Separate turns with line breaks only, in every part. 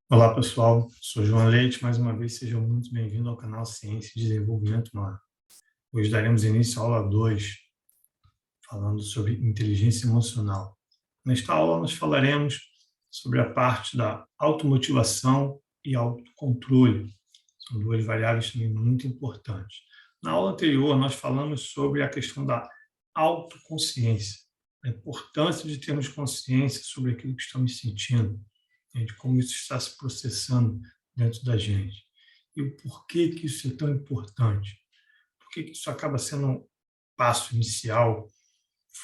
Olá pessoal, sou João Leite, mais uma vez sejam muito bem-vindos ao canal Ciência e Desenvolvimento Humano. Hoje daremos início à aula 2, falando sobre inteligência emocional. Nesta aula nós falaremos sobre a parte da automotivação e autocontrole. São duas variáveis também muito importantes. Na aula anterior nós falamos sobre a questão da autoconsciência, a importância de termos consciência sobre aquilo que estamos sentindo, de como isso está se processando dentro da gente. E o porquê que isso é tão importante. Por que isso acaba sendo um passo inicial,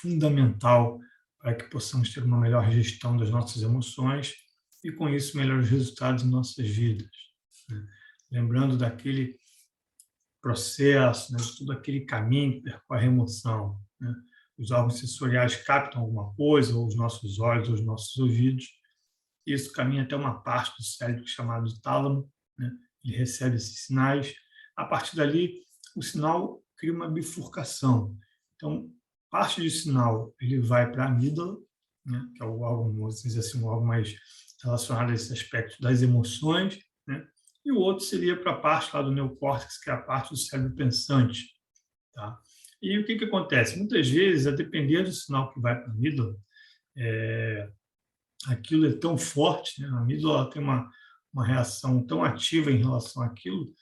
fundamental, para que possamos ter uma melhor gestão das nossas emoções e, com isso, melhores resultados em nossas vidas, né? Lembrando daquele processo, né, de todo aquele caminho que percorre a emoção, né? Os órgãos sensoriais captam alguma coisa, ou os nossos olhos, ou os nossos ouvidos. Isso caminha até uma parte do cérebro chamado tálamo, né? Ele recebe esses sinais. A partir dali, o sinal cria uma bifurcação. Então, parte do sinal ele vai para a amígdala, né? Que é o órgão, vamos dizer assim, um órgão mais relacionado a esse aspecto das emoções, né? E o outro seria para a parte lá do neocórtex, que é a parte do cérebro pensante, tá? E o que acontece? Muitas vezes, a depender do sinal que vai para a amígdala, aquilo é tão forte, né? A amígdala tem uma reação tão ativa em relação àquilo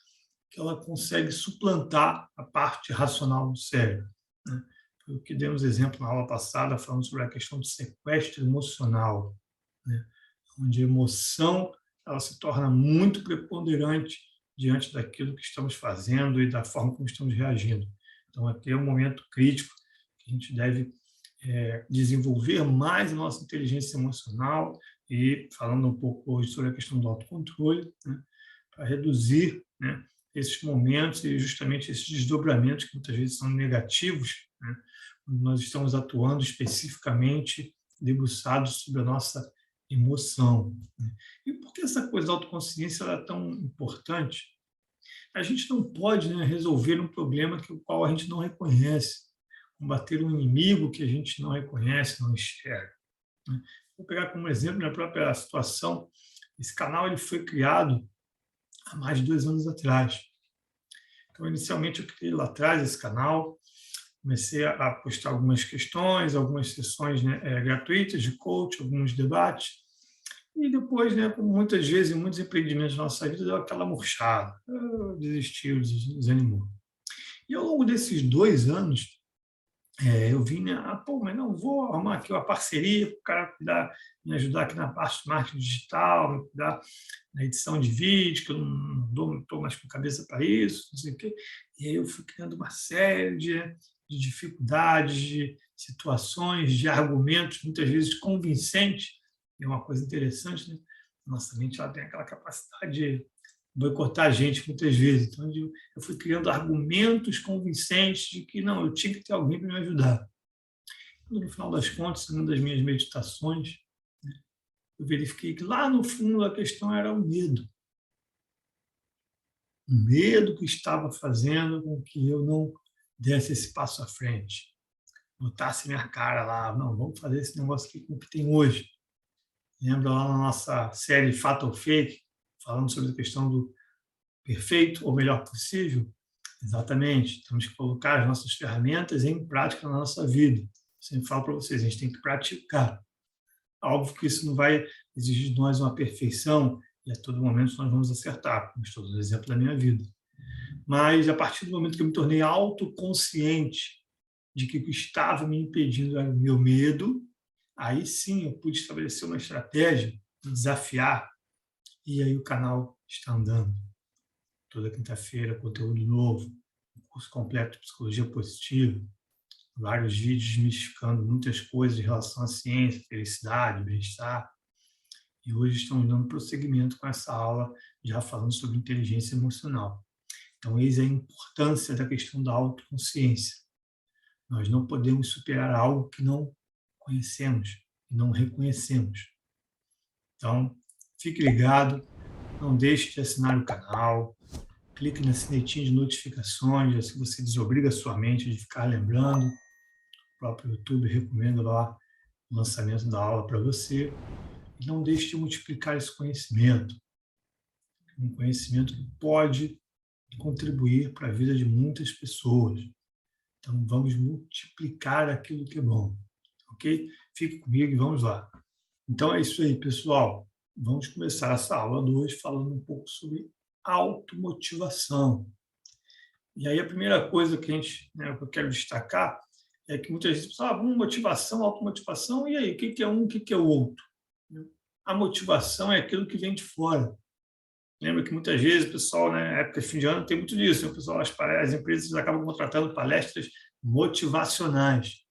que ela consegue suplantar a parte racional do cérebro, né? Foi o que demos exemplo na aula passada, falando sobre a questão do sequestro emocional, né? Onde a emoção ela se torna muito preponderante diante daquilo que estamos fazendo e da forma como estamos reagindo. Então, aqui é um momento crítico que a gente deve desenvolver mais a nossa inteligência emocional e falando um pouco hoje sobre a questão do autocontrole, né, para reduzir, né, esses momentos e justamente esses desdobramentos que muitas vezes são negativos, né, quando nós estamos atuando especificamente debruçados sobre a nossa emoção, né. E por que essa coisa da autoconsciência ela é tão importante? A gente não pode, né, resolver um problema que o qual a gente não reconhece, combater um inimigo que a gente não reconhece, não enxerga, né? Vou pegar como exemplo minha própria situação. Esse canal ele foi criado há mais de 2 anos atrás. Então, inicialmente, eu criei lá atrás esse canal, comecei a postar algumas questões, algumas sessões, né, gratuitas de coach, alguns debates, e depois, né, como muitas vezes em muitos empreendimentos da nossa vida, deu aquela murchada, desistiu, desanimou. E ao longo desses 2 anos, eu vim, né, pô, mas não vou arrumar aqui uma parceria para o cara cuidar, me ajudar aqui na parte de marketing digital, me cuidar na edição de vídeo, que eu não estou mais com cabeça para isso, não sei o quê. E aí eu fui criando uma série de dificuldades, de situações, de argumentos, muitas vezes convincentes. É uma coisa interessante, né? Nossa mente ela tem aquela capacidade de boicotar a gente muitas vezes. Então, eu fui criando argumentos convincentes de que não, eu tinha que ter alguém para me ajudar. E, no final das contas, em uma das minhas meditações, eu verifiquei que lá no fundo a questão era o medo que estava fazendo com que eu não desse esse passo à frente, botasse minha cara lá, não, vamos fazer esse negócio aqui com o que tem hoje. Lembra lá na nossa série Fato ou Fake, falando sobre a questão do perfeito ou melhor possível? Exatamente, temos que colocar as nossas ferramentas em prática na nossa vida. Eu sempre falo para vocês, a gente tem que praticar. Óbvio que isso não vai exigir de nós uma perfeição, e a todo momento nós vamos acertar, como estou dando exemplo da minha vida. Mas a partir do momento que eu me tornei autoconsciente de que o que estava me impedindo era o meu medo, aí sim eu pude estabelecer uma estratégia de desafiar, e aí o canal está andando. Toda quinta-feira, conteúdo novo, curso completo de psicologia positiva, vários vídeos desmistificando muitas coisas em relação à ciência, felicidade, bem-estar. E hoje estamos dando prosseguimento com essa aula, já falando sobre inteligência emocional. Então, eis a importância da questão da autoconsciência. Nós não podemos superar algo que não conhecemos e não reconhecemos. Então, fique ligado, não deixe de assinar o canal, clique na sinetinha de notificações, assim você desobriga a sua mente de ficar lembrando. O próprio YouTube recomenda lá o lançamento da aula para você. E não deixe de multiplicar esse conhecimento. um conhecimento que pode contribuir para a vida de muitas pessoas. Então, vamos multiplicar aquilo que é bom, ok? Fique comigo e vamos lá. Então, é isso aí, pessoal. Vamos começar essa aula de hoje falando um pouco sobre automotivação. E aí, a primeira coisa que que eu quero destacar é que muitas vezes pessoal, motivação, automotivação, e aí, o que é um, o que é o outro? A motivação é aquilo que vem de fora. Lembra que muitas vezes o pessoal, na época de fim de ano, tem muito disso, né? O pessoal, as empresas acabam contratando palestras motivacionais.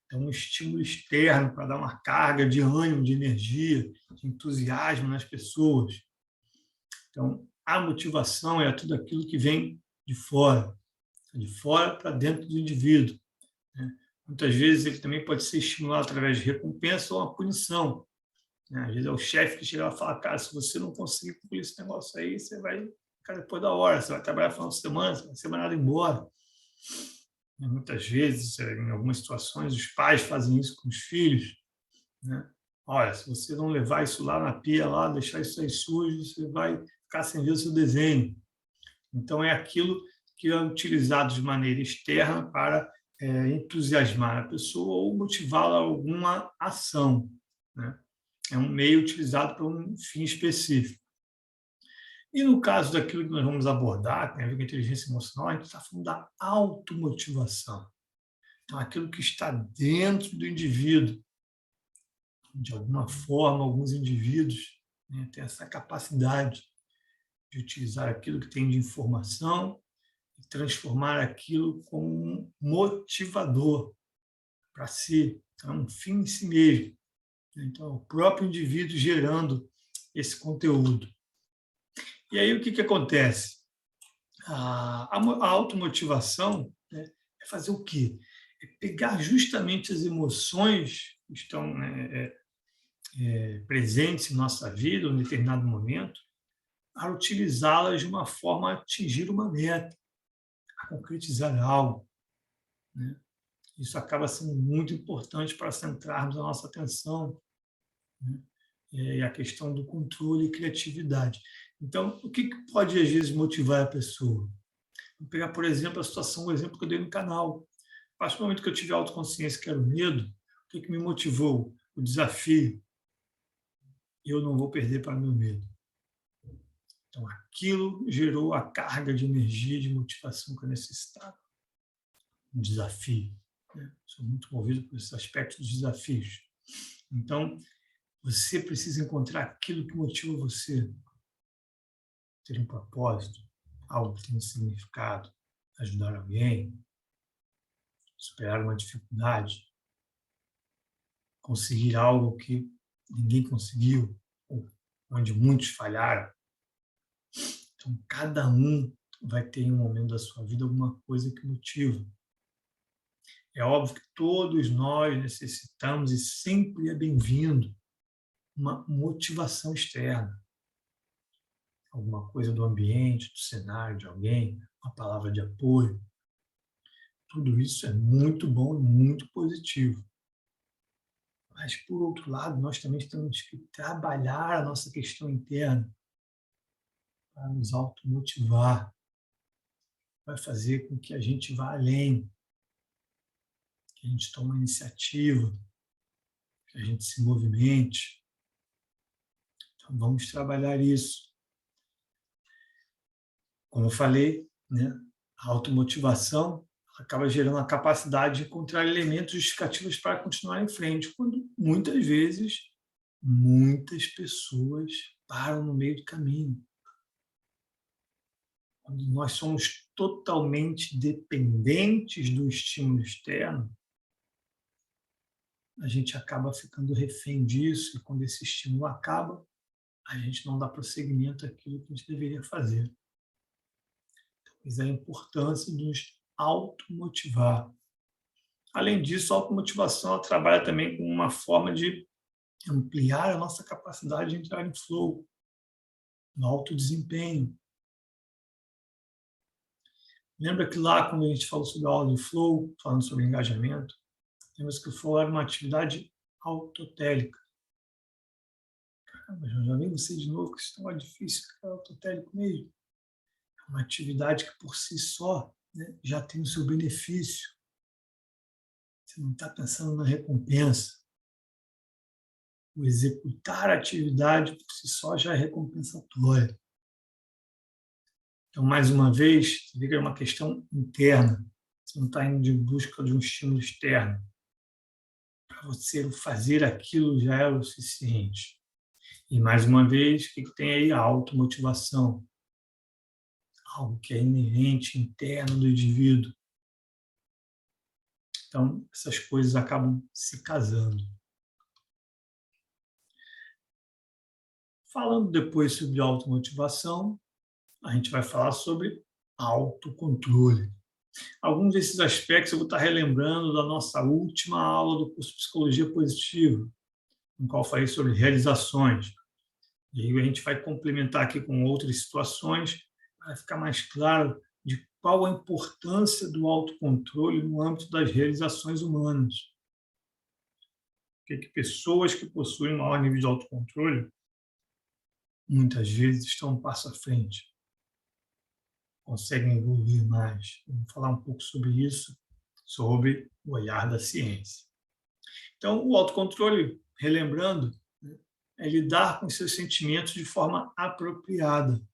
Então, um estímulo externo para dar uma carga de ânimo, de energia, de entusiasmo nas pessoas. Então, a motivação é tudo aquilo que vem de fora para dentro do indivíduo, né? Muitas vezes ele também pode ser estimulado através de recompensa ou uma punição, né? Às vezes é o chefe que chega lá e fala, cara, se você não conseguir concluir esse negócio aí, você vai ficar depois da hora, você vai trabalhar no final de semana, você vai ser mandado embora. E muitas vezes, em algumas situações, os pais fazem isso com os filhos, né? Olha, se você não levar isso lá na pia, lá, deixar isso aí sujo, você vai ficar sem ver o seu desenho. Então, é aquilo que é utilizado de maneira externa para entusiasmar a pessoa ou motivá-la a alguma ação, né? É um meio utilizado para um fim específico. E no caso daquilo que nós vamos abordar, que tem a ver com a inteligência emocional, a gente está falando da automotivação. Então, aquilo que está dentro do indivíduo. De alguma forma, alguns indivíduos, né, têm essa capacidade de utilizar aquilo que tem de informação e transformar aquilo como um motivador para si, então, um fim em si mesmo. Então, o próprio indivíduo gerando esse conteúdo. E aí, o que acontece? A automotivação, né, é fazer o quê? É pegar justamente as emoções que estão, né, presentes em nossa vida, em um determinado momento, para utilizá-las de uma forma a atingir uma meta, a concretizar algo, né? Isso acaba sendo muito importante para centrarmos a nossa atenção, né? E a questão do controle e criatividade. Então, o que pode, às vezes, motivar a pessoa? Vou pegar, por exemplo, o exemplo que eu dei no canal. A partir do momento que eu tive autoconsciência, que era o medo, o que me motivou? O desafio. Eu não vou perder para meu medo. Então, aquilo gerou a carga de energia, de motivação que eu necessitava. Um desafio, né? Sou muito movido por esse aspecto dos desafios. Então, você precisa encontrar aquilo que motiva você. Ter um propósito, algo que tem um significado, ajudar alguém, superar uma dificuldade, conseguir algo que ninguém conseguiu, onde muitos falharam. Então, cada um vai ter em um momento da sua vida alguma coisa que motiva. É óbvio que todos nós necessitamos, e sempre é bem-vindo, uma motivação externa. Alguma coisa do ambiente, do cenário de alguém, uma palavra de apoio. Tudo isso é muito bom e muito positivo. Mas, por outro lado, nós também temos que trabalhar a nossa questão interna para nos automotivar, vai fazer com que a gente vá além, que a gente tome uma iniciativa, que a gente se movimente. Então, vamos trabalhar isso. Como eu falei, né, a automotivação acaba gerando a capacidade de encontrar elementos justificativos para continuar em frente, quando muitas vezes muitas pessoas param no meio do caminho. Quando nós somos totalmente dependentes do estímulo externo, a gente acaba ficando refém disso, e quando esse estímulo acaba, a gente não dá prosseguimento àquilo que a gente deveria fazer. Então, a importância de nos automotivar. Além disso, a automotivação ela trabalha também com uma forma de ampliar a nossa capacidade de entrar em flow, no alto desempenho. Lembra que lá, quando a gente falou sobre a aula de flow, falando sobre engajamento, temos que o flow era uma atividade autotélica. Mas já vem você de novo, que isso não é difícil, é autotélico mesmo. É uma atividade que, por si só, né, já tem o seu benefício. Você não está pensando na recompensa. O executar a atividade, por si só, já é recompensatória. Então, mais uma vez, você vê que é uma questão interna. Você não está indo em busca de um estímulo externo. Para você fazer aquilo já é o suficiente. E, mais uma vez, o que tem aí? A automotivação. Algo que é inerente, interno do indivíduo. Então, essas coisas acabam se casando. Falando depois sobre automotivação, a gente vai falar sobre autocontrole. Alguns desses aspectos eu vou estar relembrando da nossa última aula do curso de Psicologia Positiva, no qual falei sobre realizações. E aí a gente vai complementar aqui com outras situações para ficar mais claro de qual a importância do autocontrole no âmbito das realizações humanas. Porque pessoas que possuem maior nível de autocontrole muitas vezes estão um passo à frente, conseguem evoluir mais. Vamos falar um pouco sobre isso, sobre o olhar da ciência. Então, o autocontrole, relembrando, né, é lidar com seus sentimentos de forma apropriada.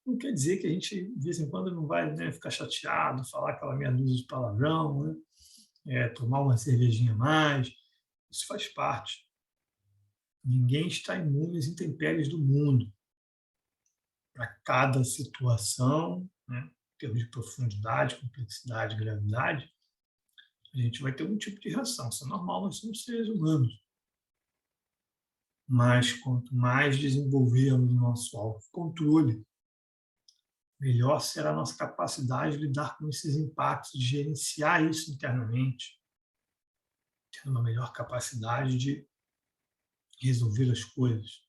Não quer dizer que a gente, de vez em quando, não vai, né, ficar chateado, falar aquela meia dúzia de palavrão, né, tomar uma cervejinha a mais. Isso faz parte. Ninguém está imune às intempéries do mundo. Para cada situação, né, em termos de profundidade, complexidade, gravidade, a gente vai ter um tipo de reação. Isso é normal, nós somos seres humanos. Mas quanto mais desenvolvermos o nosso autocontrole, melhor será a nossa capacidade de lidar com esses impactos, de gerenciar isso internamente, tendo uma melhor capacidade de resolver as coisas,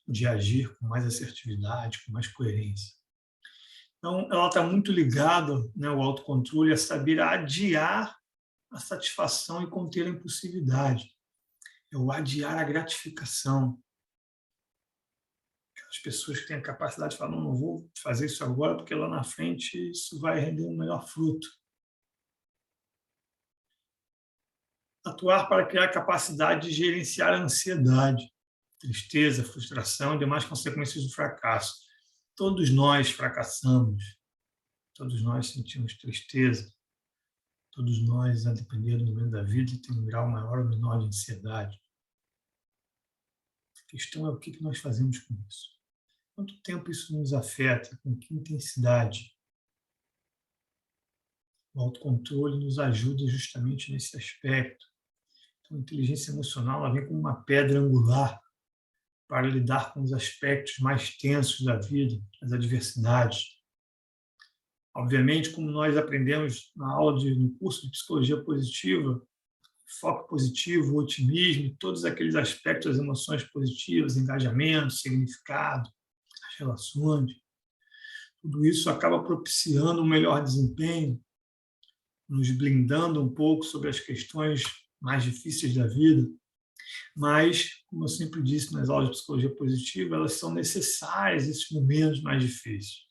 de agir com mais assertividade, com mais coerência. Então, ela está muito ligada, né, o autocontrole, a saber adiar a satisfação e conter a impulsividade. É o adiar a gratificação. As pessoas que têm a capacidade de falar, não vou fazer isso agora, porque lá na frente isso vai render um melhor fruto. Atuar para criar capacidade de gerenciar a ansiedade, tristeza, frustração e demais consequências do fracasso. Todos nós fracassamos, todos nós sentimos tristeza, todos nós, a depender do momento da vida, tem um grau maior ou menor de ansiedade. A questão é o que nós fazemos com isso. Quanto tempo isso nos afeta? Com que intensidade? O autocontrole nos ajuda justamente nesse aspecto. Então, a inteligência emocional ela vem como uma pedra angular para lidar com os aspectos mais tensos da vida, as adversidades. Obviamente, como nós aprendemos na aula no curso de Psicologia Positiva, foco positivo, otimismo, todos aqueles aspectos das emoções positivas, engajamento, significado, as relações, tudo isso acaba propiciando um melhor desempenho, nos blindando um pouco sobre as questões mais difíceis da vida, mas, como eu sempre disse nas aulas de psicologia positiva, elas são necessárias esses momentos mais difíceis.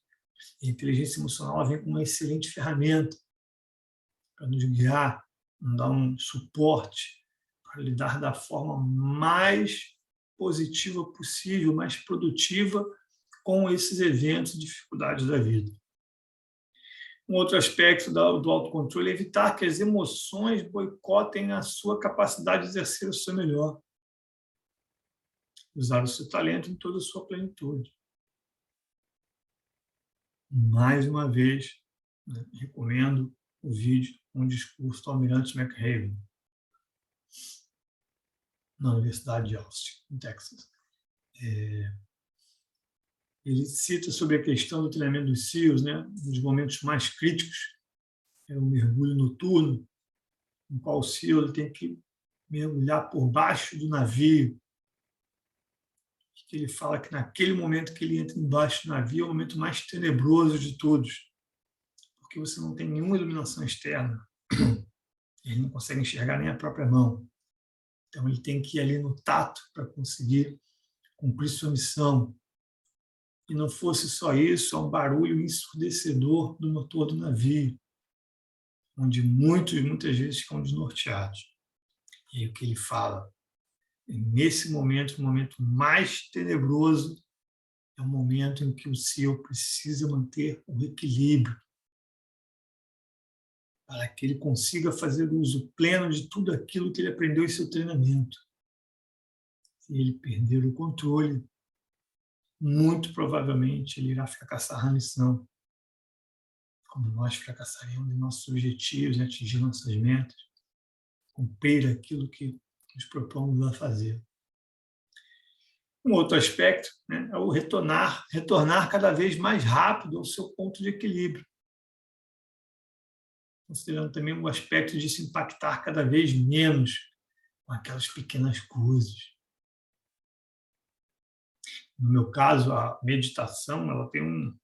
E a inteligência emocional vem com uma excelente ferramenta para nos guiar, nos dar um suporte para lidar da forma mais positiva possível, mais produtiva com esses eventos e dificuldades da vida. Um outro aspecto do autocontrole é evitar que as emoções boicotem a sua capacidade de exercer o seu melhor. Usar o seu talento em toda a sua plenitude. Mais uma vez, né, recomendo o vídeo, um discurso do Almirante McRaven, na Universidade de Austin, em Texas. Ele cita sobre a questão do treinamento dos SEALs, né, nos momentos mais críticos, é o mergulho noturno, no qual o SEAL ele tem que mergulhar por baixo do navio. Que ele fala que naquele momento que ele entra embaixo do navio é o momento mais tenebroso de todos, porque você não tem nenhuma iluminação externa, ele não consegue enxergar nem a própria mão. Então, ele tem que ir ali no tato para conseguir cumprir sua missão. E não fosse só isso, é um barulho ensurdecedor do motor do navio, onde muitas vezes ficam desnorteados. E aí o que ele fala? Nesse momento, o momento mais tenebroso, é o momento em que o SEAL precisa manter o equilíbrio, para que ele consiga fazer uso pleno de tudo aquilo que ele aprendeu em seu treinamento. Se ele perder o controle, muito provavelmente ele irá fracassar na missão, como nós fracassaremos em nossos objetivos, em atingir nossas metas, cumprir aquilo que nos propomos a fazer. Um outro aspecto, né, é o retornar cada vez mais rápido ao seu ponto de equilíbrio, considerando também o aspecto de se impactar cada vez menos com aquelas pequenas coisas. No meu caso, a meditação ela tem um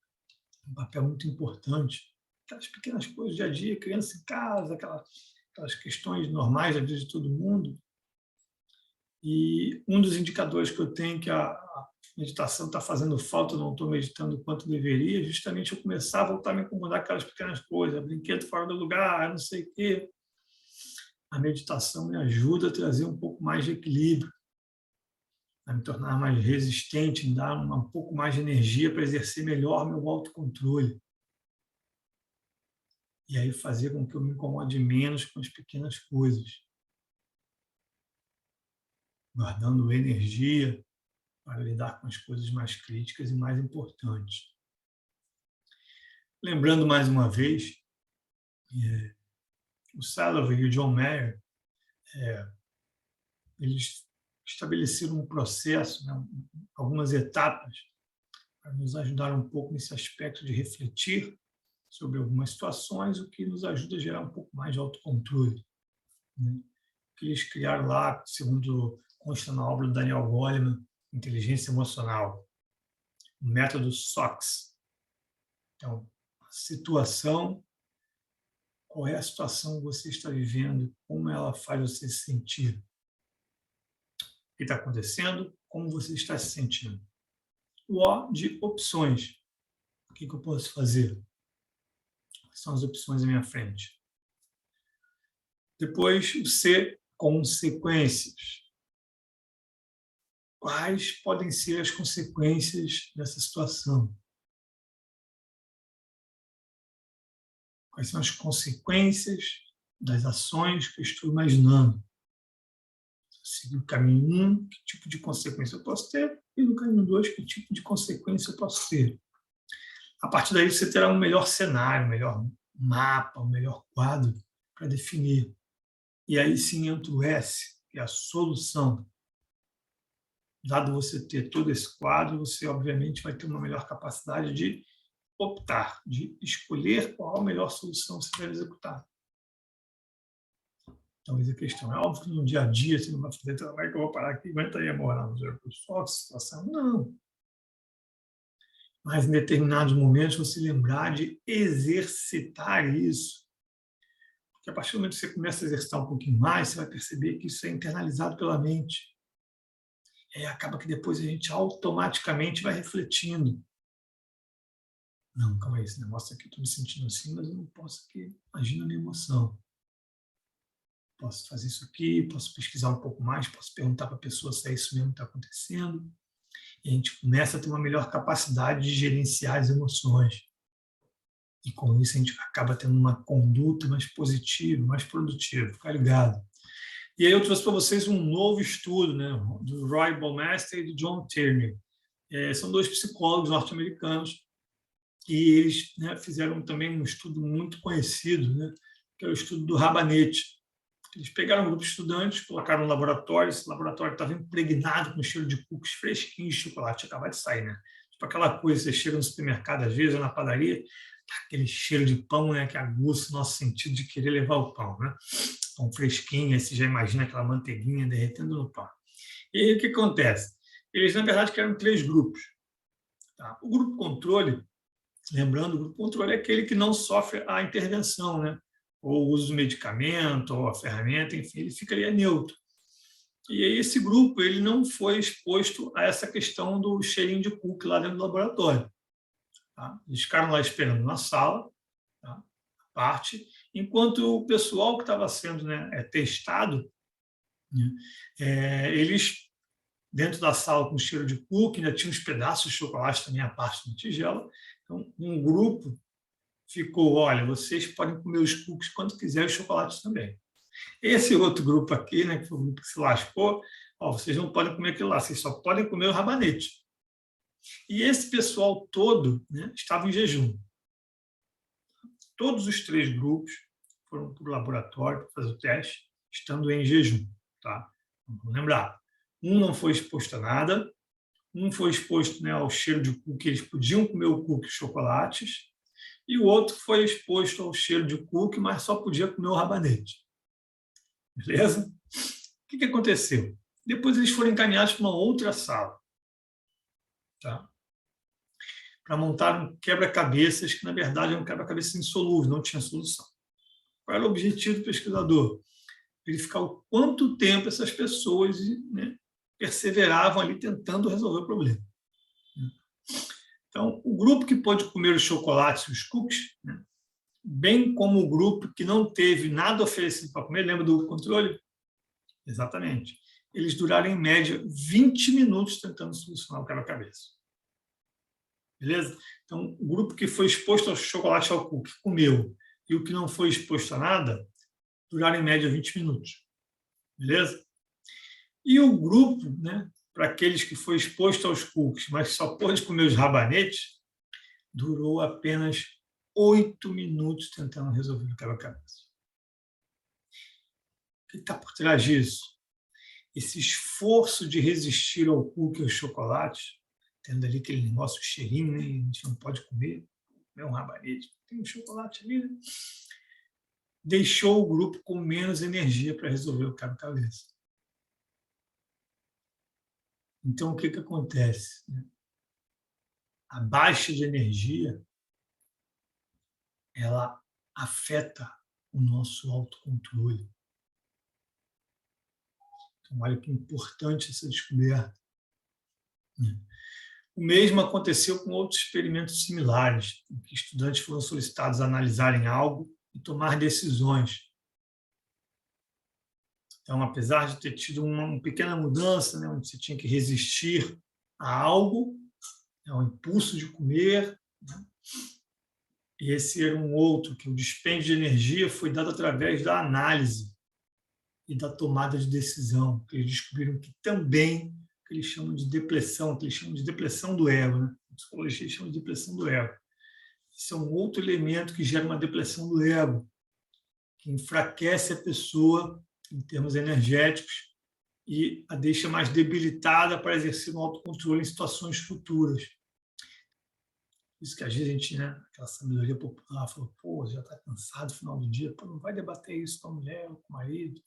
papel muito importante. Aquelas pequenas coisas do dia a dia, criança em casa, aquelas questões normais da vida de todo mundo. E um dos indicadores que eu tenho que a meditação está fazendo falta, não estou meditando o quanto deveria, justamente eu começar a voltar a me incomodar com aquelas pequenas coisas, brinquedo fora do lugar, não sei o quê. A meditação me ajuda a trazer um pouco mais de equilíbrio, a me tornar mais resistente, me dar um pouco mais de energia para exercer melhor meu autocontrole. E aí fazer com que eu me incomode menos com as pequenas coisas, guardando energia para lidar com as coisas mais críticas e mais importantes. Lembrando mais uma vez, o Salovey e o John Mayer, eles estabeleceram um processo, né, algumas etapas, para nos ajudar um pouco nesse aspecto de refletir sobre algumas situações, o que nos ajuda a gerar um pouco mais de autocontrole. Né? Que eles criaram lá, segundo consta na obra do Daniel Goleman, Inteligência Emocional, o método SOX. Então, a situação, qual é a situação que você está vivendo, como ela faz você se sentir, o que está acontecendo, como você está se sentindo. O O de opções, o que eu posso fazer? Quais são as opções à minha frente? Depois, o C, consequências. Quais podem ser as consequências dessa situação? Quais são as consequências das ações que eu estou imaginando? Se no caminho 1, que tipo de consequência eu posso ter? E no caminho 2, que tipo de consequência eu posso ter? A partir daí, você terá um melhor cenário, um melhor mapa, um melhor quadro para definir. E aí sim entra o S, que é a solução. Dado você ter todo esse quadro, você obviamente vai ter uma melhor capacidade de optar, de escolher qual a melhor solução você vai executar. Talvez a questão é óbvio que no dia a dia você não vai fazer, como é que eu vou parar aqui, aguenta aí a moral, só a situação. Não. Mas em determinados momentos você lembrar de exercitar isso. Porque a partir do momento que você começa a exercitar um pouquinho mais, você vai perceber que isso é internalizado pela mente. E acaba que depois a gente automaticamente vai refletindo. Não, calma aí, esse negócio aqui, estou me sentindo assim, mas eu não posso aqui agir na minha emoção. Posso fazer isso aqui, posso pesquisar um pouco mais, posso perguntar para a pessoa se é isso mesmo que está acontecendo. E a gente começa a ter uma melhor capacidade de gerenciar as emoções. E com isso a gente acaba tendo uma conduta mais positiva, mais produtiva. Fica ligado. E aí eu trouxe para vocês um novo estudo, né, do Roy Baumeister e do John Tierney. São dois psicólogos norte-americanos e eles, né, fizeram também um estudo muito conhecido, né, que é o estudo do rabanete. Eles pegaram um grupo de estudantes, colocaram no laboratório, esse laboratório estava impregnado com cheiro de cookies fresquinhos de chocolate, acabado de sair, né? Tipo aquela coisa, você chega no supermercado, às vezes, ou na padaria, tá aquele cheiro de pão, né, que aguça o nosso sentido de querer levar o pão, né? Pão fresquinho, aí você já imagina aquela manteiguinha derretendo no pão. E aí o que acontece? Eles, na verdade, criaram 3 grupos. Tá? O grupo controle, lembrando, o grupo controle é aquele que não sofre a intervenção, né? Ou o uso do medicamento, ou a ferramenta, enfim, ele fica ali neutro. E aí esse grupo ele não foi exposto a essa questão do cheirinho de cookie lá dentro do laboratório. Tá? Eles ficaram lá esperando na sala, tá? A parte, enquanto o pessoal que estava sendo, né, testado, né, eles, dentro da sala com cheiro de cookie, ainda tinha uns pedaços de chocolate também, a parte da tigela. Então, um grupo ficou, olha, vocês podem comer os cookies quando quiser, os chocolates também. Esse outro grupo aqui, né, que foi o grupo que se lascou, ó, vocês não podem comer aquilo lá, vocês só podem comer o rabanete. E esse pessoal todo, né, estava em jejum. Todos os 3 grupos foram para o laboratório para fazer o teste, estando em jejum. Tá? Vamos lembrar, um não foi exposto a nada, um foi exposto, né, ao cheiro de cookie, eles podiam comer o cookie e chocolates, e o outro foi exposto ao cheiro de cookie, mas só podia comer o rabanete. Beleza? O que aconteceu? Depois eles foram encaminhados para uma outra sala, tá? Para montar um quebra-cabeças, que na verdade é um quebra-cabeças insolúvel, não tinha solução. Qual era o objetivo do pesquisador? Verificar o quanto tempo essas pessoas, né, perseveravam ali tentando resolver o problema. Então, o grupo que pôde comer os chocolates e os cookies, né, bem como o grupo que não teve nada oferecido para comer, lembra do controle? Exatamente. Eles duraram, em média, 20 minutos tentando solucionar o quebra-cabeça. Beleza? Então, o grupo que foi exposto ao chocolate e ao cookie comeu, e o que não foi exposto a nada, duraram, em média, 20 minutos. Beleza? E o grupo, né, para aqueles que foi exposto aos cookies, mas só pôde comer os rabanetes, durou apenas 8 minutos tentando resolver o quebra-cabeça. O que está por trás disso? Esse esforço de resistir ao cookie e ao chocolate, tendo ali aquele negócio, cheirinho, né, a gente não pode comer, é um rabanete, tem um chocolate ali, né? Deixou o grupo com menos energia para resolver o quebra-cabeça. Então, o que acontece? A baixa de energia, ela afeta o nosso autocontrole. Então, olha que importante essa descoberta. O mesmo aconteceu com outros experimentos similares, em que estudantes foram solicitados a analisarem algo e tomar decisões. Então, apesar de ter tido uma pequena mudança, né, onde você tinha que resistir a algo, ao impulso de comer, né, esse era um outro, que o dispêndio de energia foi dado através da análise e da tomada de decisão, que eles descobriram que também, que eles chamam de depressão, que eles chamam de depressão do ego, né? A psicologia chama de depressão do ego. Isso é um outro elemento que gera uma depressão do ego, que enfraquece a pessoa em termos energéticos e a deixa mais debilitada para exercer um autocontrole em situações futuras. Isso que às vezes a gente, né, aquela sabedoria popular, fala, pô, já está cansado no final do dia, pô, não vai debater isso com a mulher ou com o marido,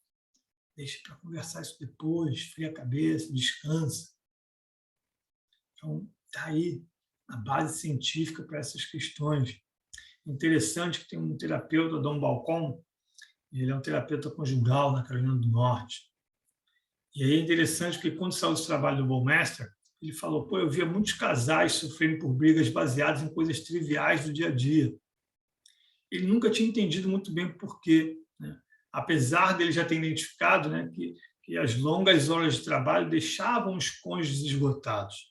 deixa para conversar isso depois, esfria a cabeça, descansa. Então, está aí a base científica para essas questões. Interessante que tem um terapeuta, Dom Balcon, ele é um terapeuta conjugal na Carolina do Norte. E aí é interessante porque quando saiu desse trabalho do Baumeister, ele falou, pô, eu via muitos casais sofrendo por brigas baseadas em coisas triviais do dia a dia. Ele nunca tinha entendido muito bem por quê, né? Apesar dele já ter identificado, né, que as longas horas de trabalho deixavam os cônjuges esgotados.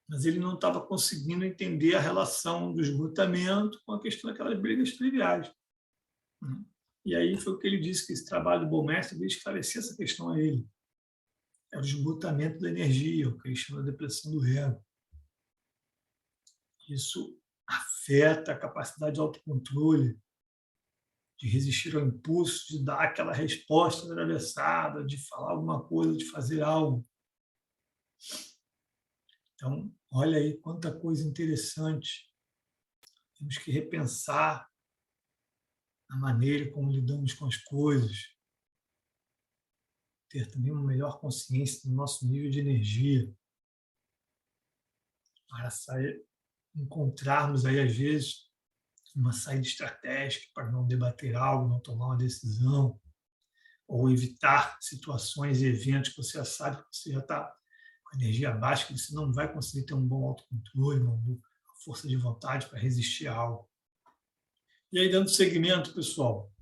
Mas ele não estava conseguindo entender a relação do esgotamento com a questão daquelas brigas triviais. E aí foi o que ele disse, que esse trabalho do Baumeister veio esclarecer essa questão a ele. É o esgotamento da energia, o que ele chama de depressão do ego. Isso afeta a capacidade de autocontrole, de resistir ao impulso, de dar aquela resposta atravessada, de falar alguma coisa, de fazer algo. Então, olha aí quanta coisa interessante. Temos que repensar a maneira como lidamos com as coisas, ter também uma melhor consciência do nosso nível de energia, para encontrarmos aí, às vezes, uma saída estratégica para não debater algo, não tomar uma decisão, ou evitar situações e eventos que você já sabe que você já está com energia baixa, que você não vai conseguir ter um bom autocontrole, uma boa força de vontade para resistir a algo. E aí, dando seguimento, pessoal,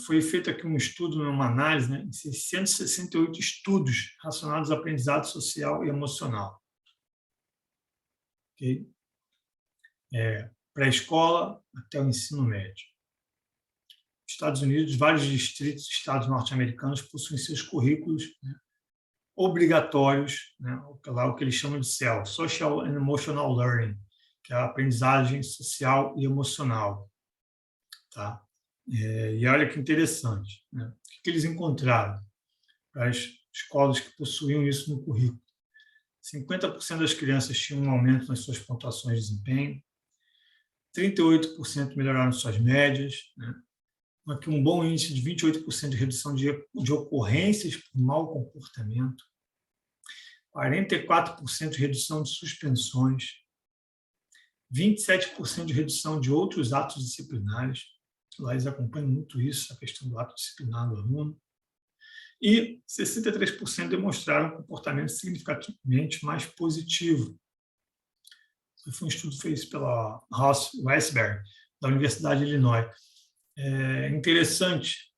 foi feito aqui um estudo, uma análise, né, em 668 estudos relacionados ao aprendizado social e emocional. Okay? Pré-escola até o ensino médio. Nos Estados Unidos, vários distritos e estados norte-americanos possuem seus currículos, né, obrigatórios, né, o que eles chamam de SEL, Social and Emotional Learning, que é a aprendizagem social e emocional. Tá? E olha que interessante, né? O que eles encontraram para as escolas que possuíam isso no currículo? 50% das crianças tinham um aumento nas suas pontuações de desempenho, 38% melhoraram suas médias, né? Aqui um bom índice de 28% de redução de ocorrências por mau comportamento, 44% de redução de suspensões, 27% de redução de outros atos disciplinares. Lá eles acompanham muito isso, a questão do ato disciplinar do aluno. E 63% demonstraram um comportamento significativamente mais positivo. Foi um estudo feito pela Ross Westberg, da Universidade de Illinois. É interessante,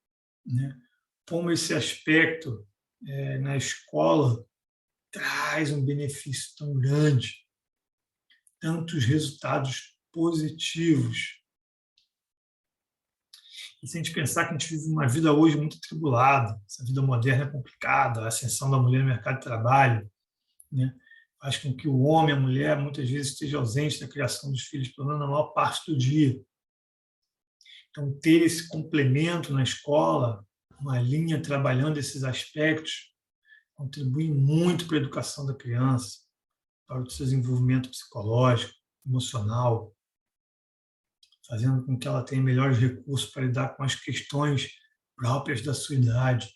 né, como esse aspecto na escola traz um benefício tão grande, tantos resultados positivos. E se a gente pensar que a gente vive uma vida hoje muito atribulada, essa vida moderna é complicada, a ascensão da mulher no mercado de trabalho, né, faz com que o homem e a mulher muitas vezes esteja ausente da criação dos filhos, pelo menos na maior parte do dia. Então, ter esse complemento na escola, uma linha trabalhando esses aspectos, contribui muito para a educação da criança, para o seu desenvolvimento psicológico, emocional, fazendo com que ela tenha melhores recursos para lidar com as questões próprias da sua idade.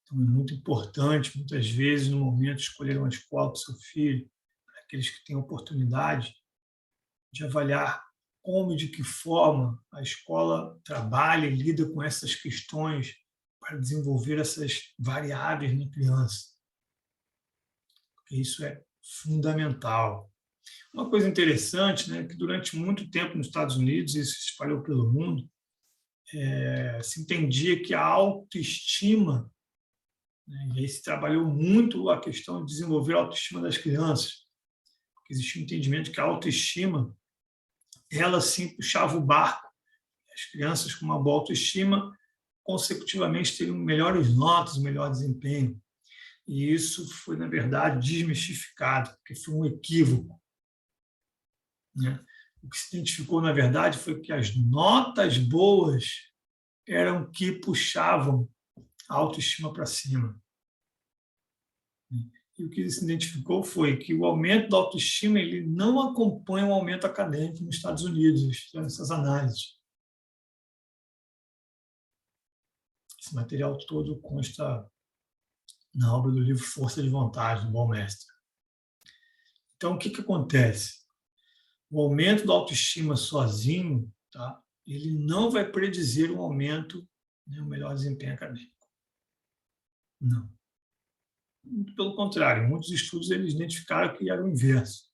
Então, é muito importante, muitas vezes, no momento de escolher uma escola para o seu filho, para aqueles que têm oportunidade, de avaliar como e de que forma a escola trabalha e lida com essas questões para desenvolver essas variáveis na criança. Porque isso é fundamental. Uma coisa interessante, né, que durante muito tempo nos Estados Unidos, isso se espalhou pelo mundo, se entendia que a autoestima, né, e aí se trabalhou muito a questão de desenvolver a autoestima das crianças, porque existia um entendimento que a autoestima, ela sim puxava o barco. As crianças com uma boa autoestima, consecutivamente, teriam melhores notas, melhor desempenho. E isso foi, na verdade, desmistificado, porque foi um equívoco, né? O que se identificou, na verdade, foi que as notas boas eram que puxavam a autoestima para cima. E o que se identificou foi que o aumento da autoestima ele não acompanha o aumento acadêmico nos Estados Unidos, essas análises. Esse material todo consta na obra do livro Força de Vontade, do Bom Mestre. Então, o que acontece? O aumento da autoestima sozinho, tá, ele não vai predizer um aumento, né, um melhor desempenho acadêmico. Não. Muito pelo contrário, muitos estudos eles identificaram que era o inverso.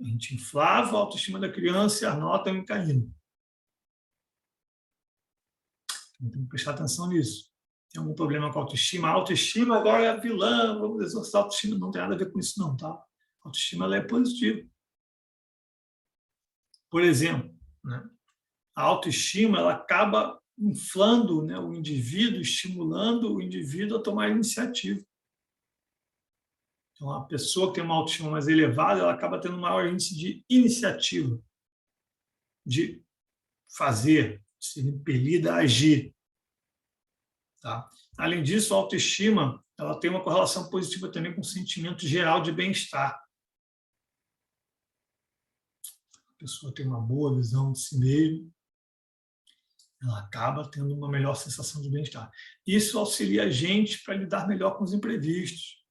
A gente inflava a autoestima da criança e a nota ia caindo. Então, tem que prestar atenção nisso. Tem algum problema com a autoestima? A autoestima agora é vilã, vamos exorcizar a autoestima. Não tem nada a ver com isso, não, tá? A autoestima ela é positiva. Por exemplo, né, a autoestima ela acaba inflando, né, o indivíduo, estimulando o indivíduo a tomar iniciativa. Então, a pessoa que tem uma autoestima mais elevada, ela acaba tendo um maior índice de iniciativa, de fazer, de ser impelida a agir. Tá? Além disso, a autoestima ela tem uma correlação positiva também com o sentimento geral de bem-estar. A pessoa tem uma boa visão de si mesma, ela acaba tendo uma melhor sensação de bem-estar. Isso auxilia a gente para lidar melhor com os imprevistos,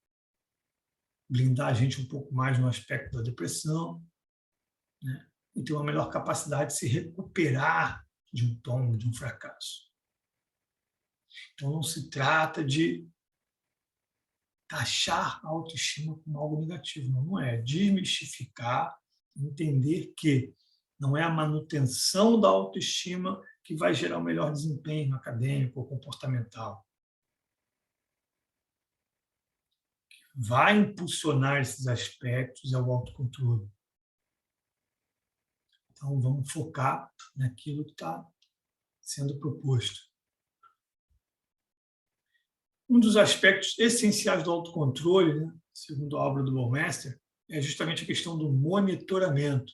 blindar a gente um pouco mais no aspecto da depressão, né? E ter uma melhor capacidade de se recuperar de um tombo, de um fracasso. Então, não se trata de taxar a autoestima como algo negativo, não é. Desmistificar, entender que não é a manutenção da autoestima que vai gerar o melhor desempenho acadêmico ou comportamental. Vai impulsionar esses aspectos é o autocontrole. Então, vamos focar naquilo que está sendo proposto. Um dos aspectos essenciais do autocontrole, né, segundo a obra do Baumeister, é justamente a questão do monitoramento.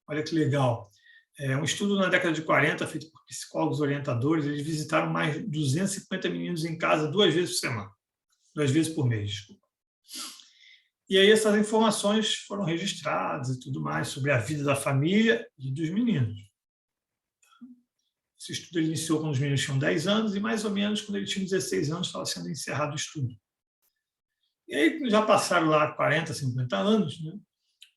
Olha que legal. Um estudo na década de 40, feito por psicólogos orientadores, eles visitaram mais de 250 meninos em casa 2 vezes por semana. 2 vezes por mês, desculpa. E aí essas informações foram registradas e tudo mais sobre a vida da família e dos meninos. Esse estudo ele iniciou quando os meninos tinham 10 anos e mais ou menos quando eles tinham 16 anos estava sendo encerrado o estudo. E aí já passaram lá 40, 50 anos, né?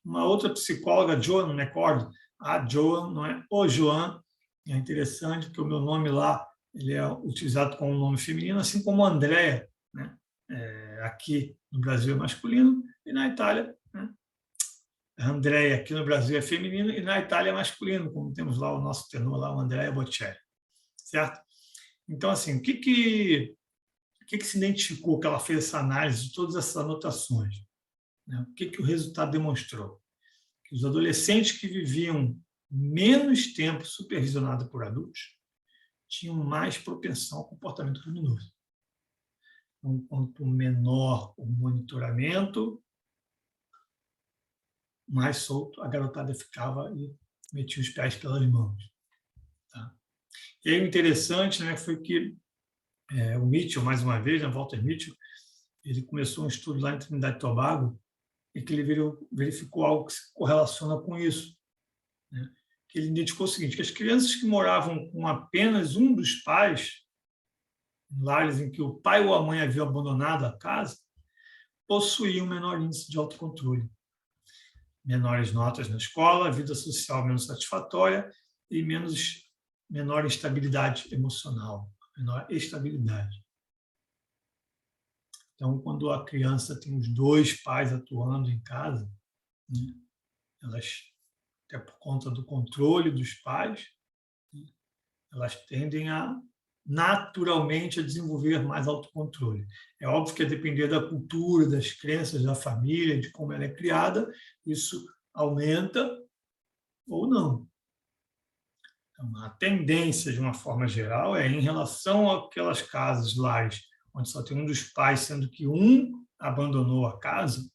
Uma outra psicóloga, Joan McCord, a Joan, não é o Joan, é interessante porque o meu nome lá ele é utilizado como nome feminino, assim como Andréa, né? Aqui no Brasil é masculino e na Itália, né? Andréa aqui no Brasil é feminino e na Itália é masculino, como temos lá o nosso tenor lá, o Andrea Bocelli, certo? Então, assim, o que se identificou que ela fez essa análise de todas essas anotações? Né? O que o resultado demonstrou? Que os adolescentes que viviam menos tempo supervisionados por adultos tinham mais propensão ao comportamento criminoso. Então, quanto menor o monitoramento, mais solto a garotada ficava e metia os pés pelas mãos. Tá? E aí o interessante, né, foi que o Mitchell, mais uma vez, né, Walter Mitchell, ele começou um estudo lá em Trinidad e Tobago e que ele verificou algo que se correlaciona com isso. Né? Que ele identificou o seguinte, que as crianças que moravam com apenas um dos pais, em lares em que o pai ou a mãe haviam abandonado a casa, possuíam menor índice de autocontrole. Menores notas na escola, vida social menos satisfatória e menor estabilidade emocional, menor estabilidade. Então, quando a criança tem os 2 pais atuando em casa, né, elas, até por conta do controle dos pais, né, elas tendem a naturalmente a desenvolver mais autocontrole. É óbvio que a depender da cultura, das crenças da família, de como ela é criada, isso aumenta ou não. Então, a tendência, de uma forma geral, é em relação àquelas casas, lares, onde só tem um dos pais, sendo que um abandonou a casa,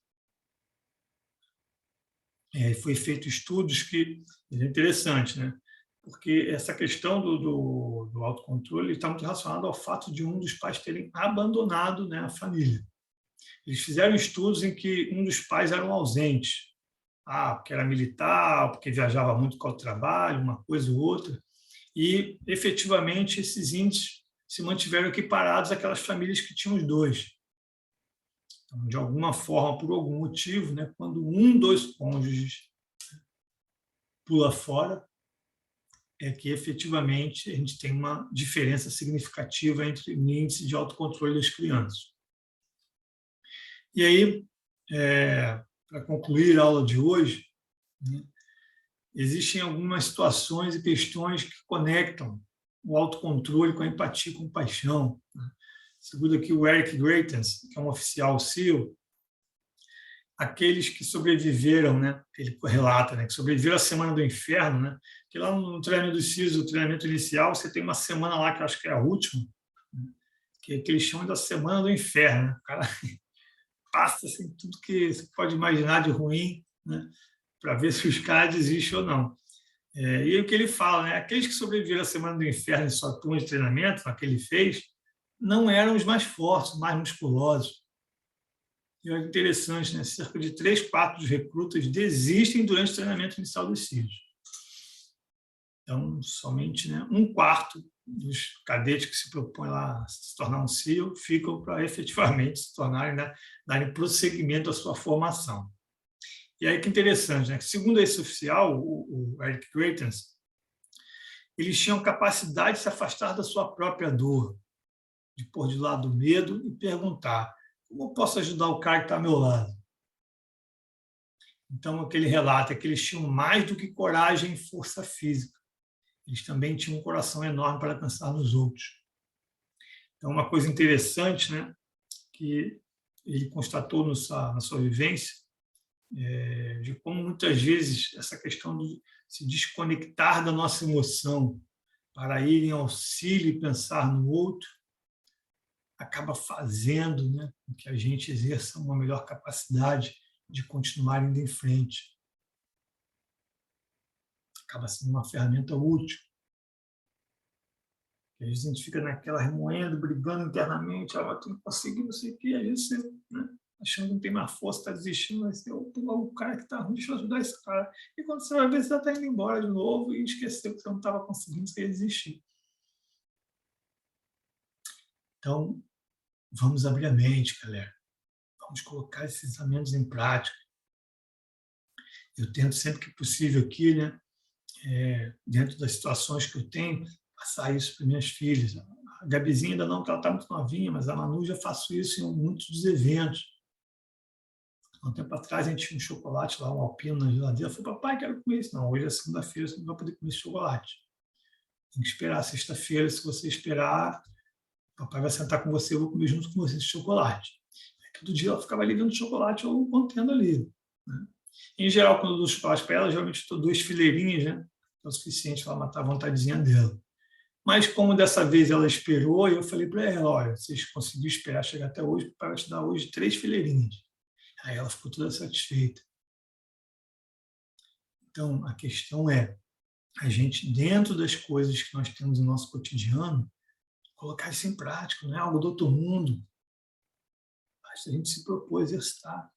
foi feito estudos que é interessante, né? Porque essa questão do autocontrole está muito relacionada ao fato de um dos pais terem abandonado, né, a família. Eles fizeram estudos em que um dos pais era ausente, porque era militar, porque viajava muito com o trabalho, uma coisa ou outra, e efetivamente esses índices se mantiveram equiparados àquelas famílias que tinham os 2. Então, de alguma forma, por algum motivo, né, quando um dos cônjuges pula fora, é que efetivamente a gente tem uma diferença significativa entre o índice de autocontrole das crianças. E aí, para concluir a aula de hoje, né, existem algumas situações e questões que conectam o autocontrole com a empatia e compaixão. Né? Segundo aqui o Eric Greitens, que é um oficial SEAL, aqueles que sobreviveram, né, ele relata, né, que sobreviveram à Semana do Inferno, né, que lá no treinamento dos SEALs, o treinamento inicial, você tem uma semana lá, que eu acho que é a última, né, que eles chamam da Semana do Inferno. Né? O cara passa assim, tudo que você pode imaginar de ruim, né, para ver se os caras desistem ou não. E aí o que ele fala, né, aqueles que sobreviveram à Semana do Inferno em sua turma de treinamento, que ele fez, não eram os mais fortes, mais musculosos. E é interessante, né? Cerca de 3/4 dos recrutas desistem durante o treinamento inicial dos SEALs. Então, somente, né, 1/4 dos cadetes que se propõem lá a se tornar um SEAL ficam para efetivamente se tornarem, né, darem prosseguimento à sua formação. E aí que interessante, né? Segundo esse oficial, o Eric Greitens, eles tinham capacidade de se afastar da sua própria dor, de pôr de lado o medo e perguntar: como eu posso ajudar o cara que está ao meu lado? Então, aquele relato é que eles tinham mais do que coragem e força física. Eles também tinham um coração enorme para pensar nos outros. Então, uma coisa interessante, né, que ele constatou na sua vivência, de como muitas vezes essa questão de se desconectar da nossa emoção para ir em auxílio e pensar no outro, acaba fazendo, né, com que a gente exerça uma melhor capacidade de continuar indo em frente. Acaba sendo uma ferramenta útil. Às vezes a gente fica naquela remoendo, brigando internamente, eu tenho que conseguir, não sei o quê, às vezes você, né, achando que não tem mais força, está desistindo, mas o cara que está ruim, deixa eu ajudar esse cara. E quando você vai ver, você está indo embora de novo e esqueceu que você não estava conseguindo, você ia desistir. Então, vamos abrir a mente, galera. Vamos colocar esses ensinamentos em prática. Eu tento sempre que possível aqui, né, dentro das situações que eu tenho, passar isso para minhas filhas. A Gabizinha ainda não, porque ela está muito novinha, mas a Manu já faço isso em muitos dos eventos. Há um tempo atrás a gente tinha um chocolate lá, um alpino na geladeira. Eu falei, papai, quero comer isso. Não, hoje é segunda-feira, você não vai poder comer esse chocolate. Tem que esperar sexta-feira. Se você esperar, papai vai sentar com você, eu vou comer junto com você esse chocolate. Aí, todo dia ela ficava ali vendo chocolate ou contendo ali. Né? Em geral, quando eu dou chocolate para ela, geralmente eu dou 2 fileirinhas, né? É o suficiente para ela matar a vontadezinha dela. Mas como dessa vez ela esperou, eu falei para ela, olha, vocês conseguiram esperar chegar até hoje, o papai vai te dar hoje 3 fileirinhas. Aí ela ficou toda satisfeita. Então, a questão é a gente, dentro das coisas que nós temos no nosso cotidiano, colocar isso em prática, não é algo do outro mundo. Basta a gente se propor a exercitar.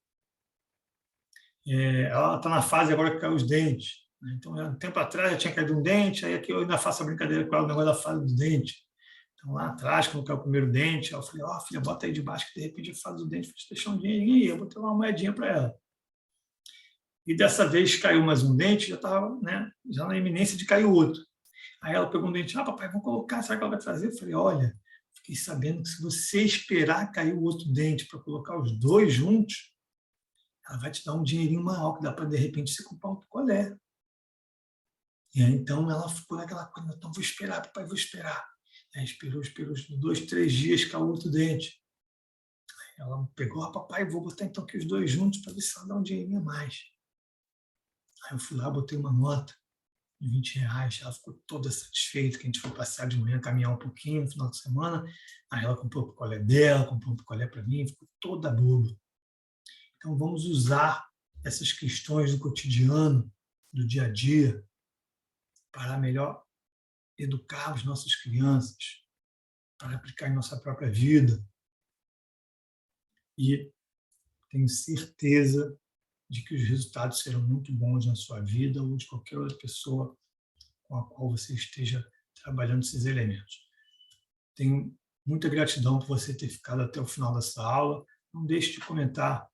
Ela está na fase agora que cai os dentes. Né? Então, um tempo atrás já tinha caído um dente, aí aqui eu ainda faço a brincadeira com ela, o negócio da fase do dente. Então, lá atrás, quando caiu o primeiro dente, eu falei, filha, bota aí debaixo, que de repente eu faço o dente, vou te deixar um dinheirinho aí, eu botei lá uma moedinha para ela. E dessa vez caiu mais um dente, já estava, né, já na iminência de cair o outro. Aí ela pegou um dente, papai, vamos colocar, será que ela vai trazer? Eu falei, olha, fiquei sabendo que se você esperar cair o outro dente para colocar os dois juntos, ela vai te dar um dinheirinho maior, que dá para, de repente, você comprar um picolé. E aí, então, ela ficou naquela coisa, então, vou esperar, papai, vou esperar. Aí esperou 2, 3 dias, caiu o outro dente. Aí ela pegou, papai, vou botar então aqui os dois juntos para ver se ela dá um dinheirinho a mais. Aí eu fui lá, botei uma nota de R$ 20, ela ficou toda satisfeita, que a gente foi passear de manhã, caminhar um pouquinho no final de semana, aí ela comprou o picolé dela, comprou um picolé para mim, ficou toda boba. Então vamos usar essas questões do cotidiano, do dia a dia, para melhor educar as nossas crianças, para aplicar em nossa própria vida. E tenho certeza de que os resultados serão muito bons na sua vida ou de qualquer outra pessoa com a qual você esteja trabalhando esses elementos. Tenho muita gratidão por você ter ficado até o final dessa aula. Não deixe de comentar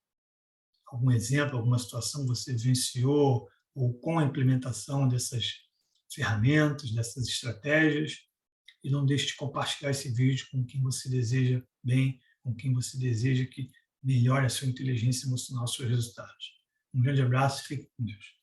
algum exemplo, alguma situação que você vivenciou ou com a implementação dessas ferramentas, dessas estratégias. E não deixe de compartilhar esse vídeo com quem você deseja bem, com quem você deseja que melhore a sua inteligência emocional, os seus resultados. Um grande abraço e fique com Deus.